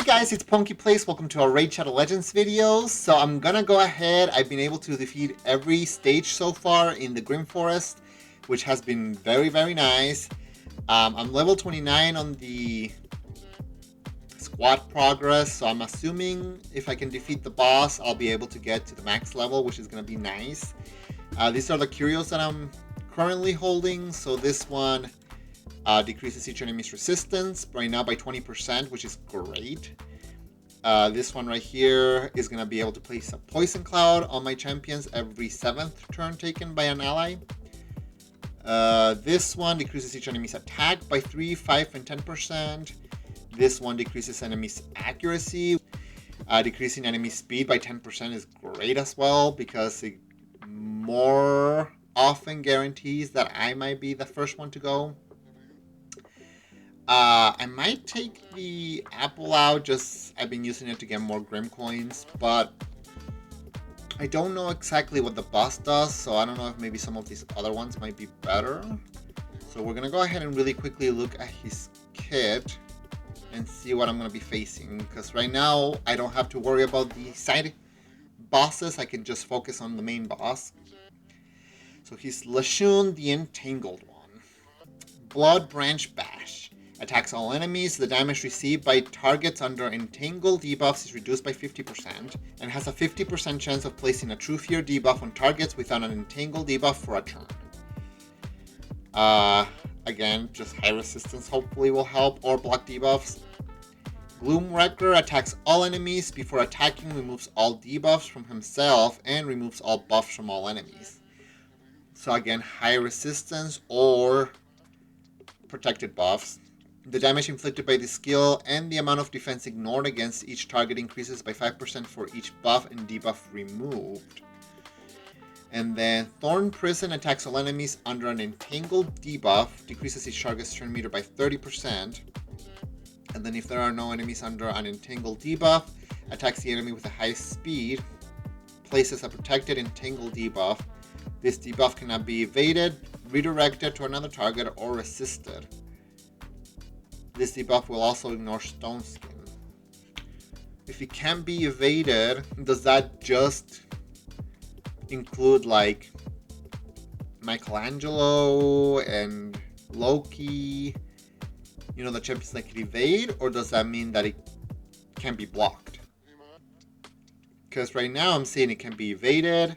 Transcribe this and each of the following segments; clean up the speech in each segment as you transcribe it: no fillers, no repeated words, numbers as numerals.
guys, it's PonkyPlays. Welcome to our Raid Shadow Legends videos. So I'm gonna go ahead. I've been able to defeat every stage so far in the Grim Forest, which has been very, very nice. I'm level 29 on the squad progress, so I'm assuming if I can defeat the boss, I'll be able to get to the max level, which is gonna be nice. These are the curios that I'm currently holding. So this one decreases each enemy's resistance right now by 20%, which is great. This one right here is going to be able to place a poison cloud on my champions every 7th turn taken by an ally. This one decreases each enemy's attack by 3, 5, and 10%. This one decreases enemy's accuracy. Decreasing enemy speed by 10% is great as well, because it more often guarantees that I might be the first one to go. I might take the apple out, just I've been using it to get more Grim coins, but I don't know exactly what the boss does, so I don't know if maybe some of these other ones might be better. So we're gonna go ahead and really quickly look at his kit and see what I'm gonna be facing, because right now I don't have to worry about the side bosses. I can just focus on the main boss. So he's Leshun the Entangled One. Blood Branch Bash. Attacks all enemies. The damage received by targets under Entangled debuffs is reduced by 50%, and has a 50% chance of placing a True Fear debuff on targets without an Entangled debuff for a turn. Again, just high resistance hopefully will help, or block debuffs. Gloom Wrecker attacks all enemies. Before attacking, removes all debuffs from himself and removes all buffs from all enemies. So again, high resistance or protected buffs. The damage inflicted by the skill and the amount of defense ignored against each target increases by 5% for each buff and debuff removed. And then Thorn Prison attacks all enemies under an Entangled debuff, decreases each target's turn meter by 30%. And then if there are no enemies under an Entangled debuff, attacks the enemy with the highest speed, places a protected Entangled debuff. This debuff cannot be evaded, redirected to another target, or resisted. This debuff will also ignore Stone Skin. If it can't be evaded, does that just include like Michelangelo and Loki? You know, the champions that can evade, or does that mean that it can be blocked? Because right now I'm saying it can be evaded,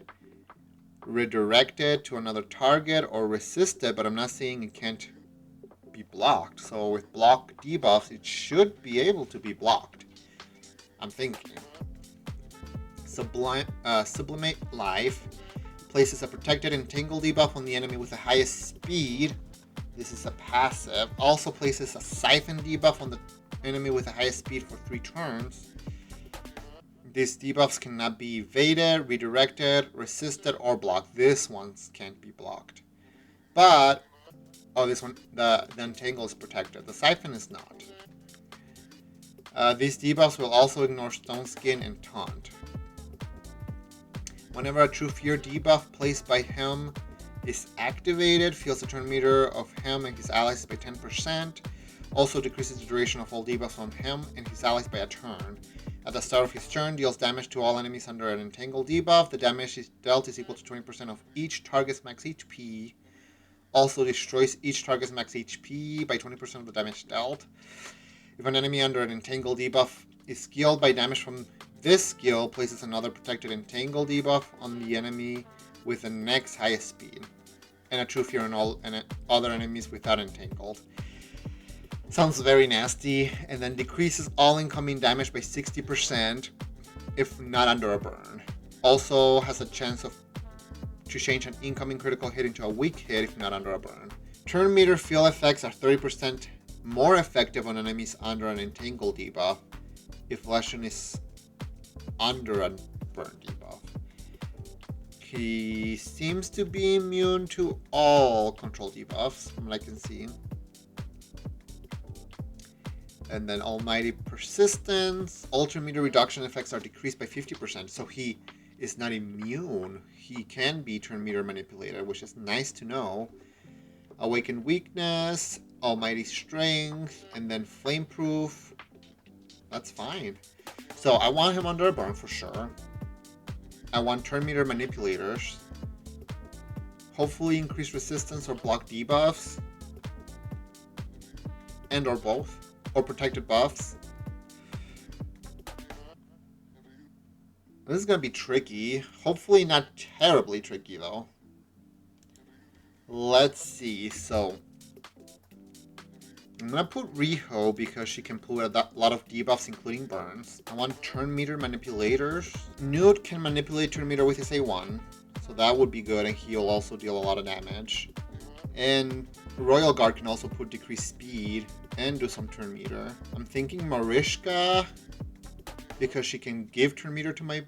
redirected to another target, or resisted, but I'm not saying it can't be blocked. So with block debuffs, it should be able to be blocked, I'm thinking. Sublimate Life places a protected Entangled debuff on the enemy with the highest speed. This is a passive. Also places a Siphon debuff on the enemy with the highest speed for 3 turns. These debuffs cannot be evaded, redirected, resisted, or blocked. This ones can't be blocked. But this one, the Entangle is protected. The Siphon is not. These debuffs will also ignore Stone Skin and Taunt. Whenever a True Fear debuff placed by him is activated, fills the turn meter of him and his allies by 10%. Also decreases the duration of all debuffs on him and his allies by a turn. At the start of his turn, deals damage to all enemies under an Entangled debuff. The damage dealt is equal to 20% of each target's max HP. Also destroys each target's max HP by 20% of the damage dealt. If an enemy under an Entangled debuff is skilled by damage from this skill, places another protected Entangled debuff on the enemy with the next highest speed, and a True Fear on all other enemies without Entangled. Sounds very nasty. And then decreases all incoming damage by 60% if not under a burn. Also has a chance to change an incoming critical hit into a weak hit if not under a burn. Turn meter field effects are 30% more effective on enemies under an Entangled debuff if Leshun is under a burn debuff. He seems to be immune to all control debuffs from what I can see. And then Almighty Persistence. Ultra meter reduction effects are decreased by 50%. So he is not immune. He can be turn meter manipulated, which is nice to know. Awakened Weakness, Almighty Strength, and then Flameproof. That's fine. So I want him under a burn for sure. I want turn meter manipulators. Hopefully increase resistance or block debuffs. And or both. Or protected buffs. This is going to be tricky. Hopefully not terribly tricky though. Let's see. So I'm going to put Riho because she can pull a lot of debuffs including burns. I want turn meter manipulators. Newt can manipulate turn meter with his A1. So that would be good, and he'll also deal a lot of damage. And Royal Guard can also put decreased speed and do some turn meter. I'm thinking Marishka because she can give turn meter to my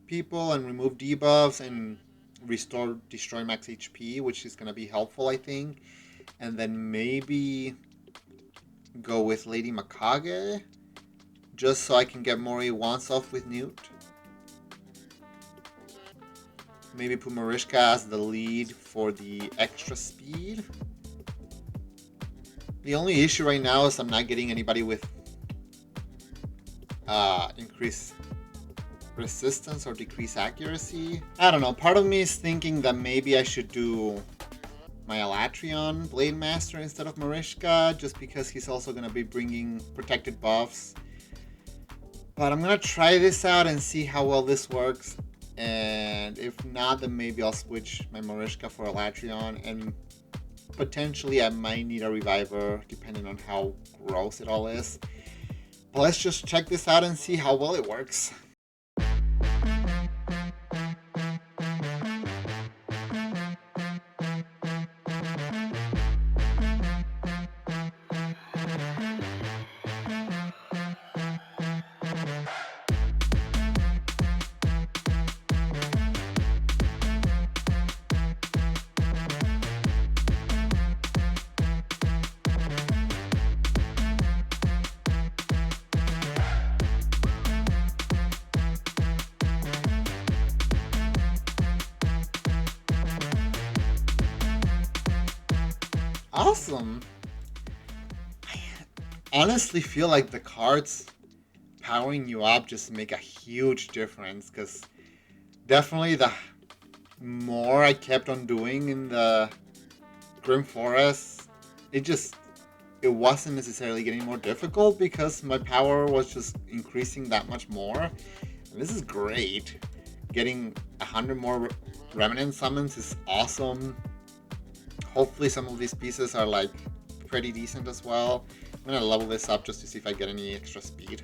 people and remove debuffs and destroy max HP, which is going to be helpful, I think. And then maybe go with Lady Makage just so I can get more A1s off with Newt. Maybe put Marishka as the lead for the extra speed. The only issue right now is I'm not getting anybody with increased resistance or decreased accuracy. I don't know. Part of me is thinking that maybe I should do my Alatrion Blade Master instead of Marishka, just because he's also going to be bringing protected buffs. But I'm going to try this out and see how well this works. And if not, then maybe I'll switch my Marishka for Alatrion, and potentially I might need a Reviver depending on how gross it all is. But let's just check this out and see how well it works. Awesome. I honestly feel like the cards powering you up just make a huge difference, because definitely the more I kept on doing in the Grim Forest, it wasn't necessarily getting more difficult because my power was just increasing that much more. And this is great. Getting 100 more Remnant summons is awesome. Hopefully some of these pieces are like pretty decent as well. I'm gonna level this up just to see if I get any extra speed.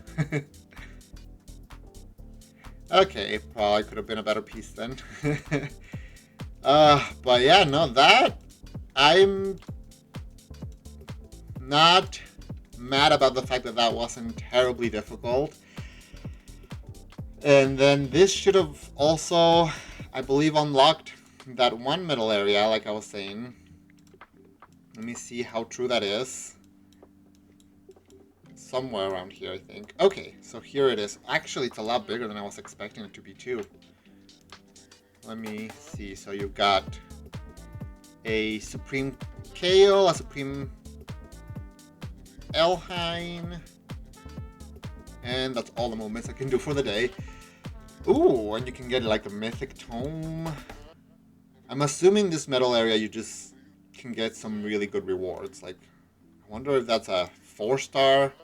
Okay, probably could have been a better piece then. But yeah, no, that I'm not mad about the fact that that wasn't terribly difficult. And then this should have also, I believe, unlocked that one middle area, like I was saying. Let me see how true that is. Somewhere around here, I think. Okay, so here it is. Actually, it's a lot bigger than I was expecting it to be, too. Let me see. So you've got a Supreme Kale, a Supreme Elhine, and that's all the movements I can do for the day. Ooh, and you can get like a Mythic Tome. I'm assuming this metal area you just can get some really good rewards. Like, I wonder if that's a 4-star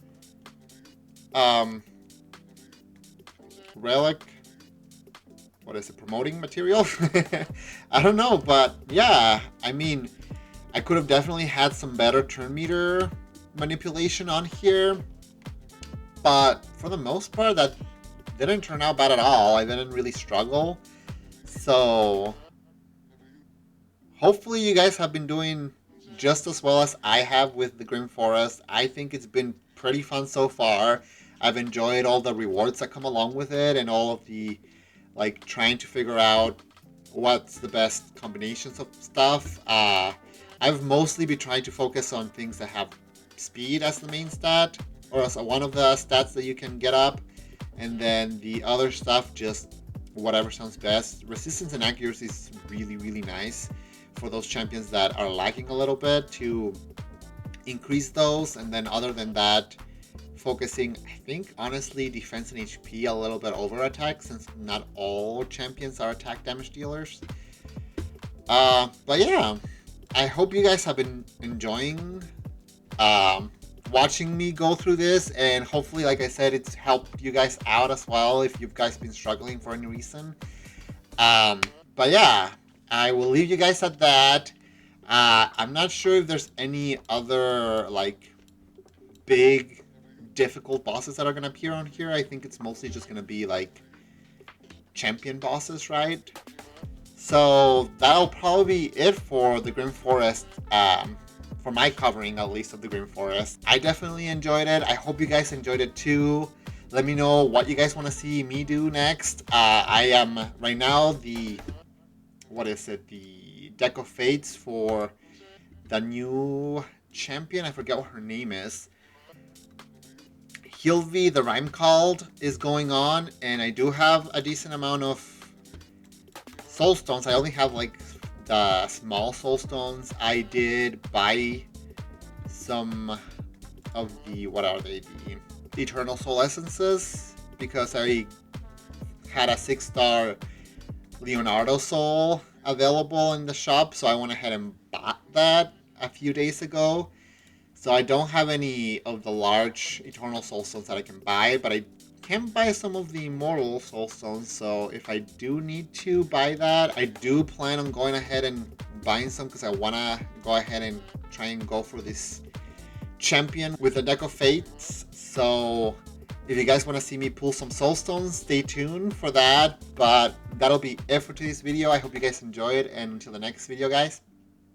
relic. What is it, promoting material? I don't know, but yeah, I mean, I could have definitely had some better turn meter manipulation on here, but for the most part that didn't turn out bad at all. I didn't really struggle. So hopefully you guys have been doing just as well as I have with the Grim Forest. I think it's been pretty fun so far. I've enjoyed all the rewards that come along with it and all of the, like, trying to figure out what's the best combinations of stuff. I've mostly been trying to focus on things that have speed as the main stat, or as one of the stats that you can get up, and then the other stuff, just whatever sounds best. Resistance and accuracy is really, really nice for those champions that are lacking a little bit to increase those. And then other than that, focusing, I think, honestly, defense and HP a little bit over attack, since not all champions are attack damage dealers. But yeah, I hope you guys have been enjoying watching me go through this, and hopefully, like I said, it's helped you guys out as well if you guys been struggling for any reason. But yeah, I will leave you guys at that. I'm not sure if there's any other like big difficult bosses that are gonna appear on here. I think it's mostly just gonna be like champion bosses, right? So that'll probably be it for the Grim Forest, for my covering at least of the Grim Forest. I definitely enjoyed it. I hope you guys enjoyed it too. Let me know what you guys want to see me do next. I am right now the Deck of Fates for the new champion. I forget what her name is. Hilvi the Rhyme Called is going on, and I do have a decent amount of soul stones. I only have like the small soul stones. I did buy some of the, what are they, the Eternal Soul Essences, because I had a 6-star Leonardo Soul available in the shop, so I went ahead and bought that a few days ago. So I don't have any of the large Eternal Soul Stones that I can buy, but I can buy some of the Immortal Soul Stones, so if I do need to buy that, I do plan on going ahead and buying some, because I want to go ahead and try and go for this champion with the Deck of Fates. So if you guys want to see me pull some Soul Stones, stay tuned for that. But that'll be it for today's video. I hope you guys enjoyed, and until the next video, guys,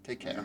take care.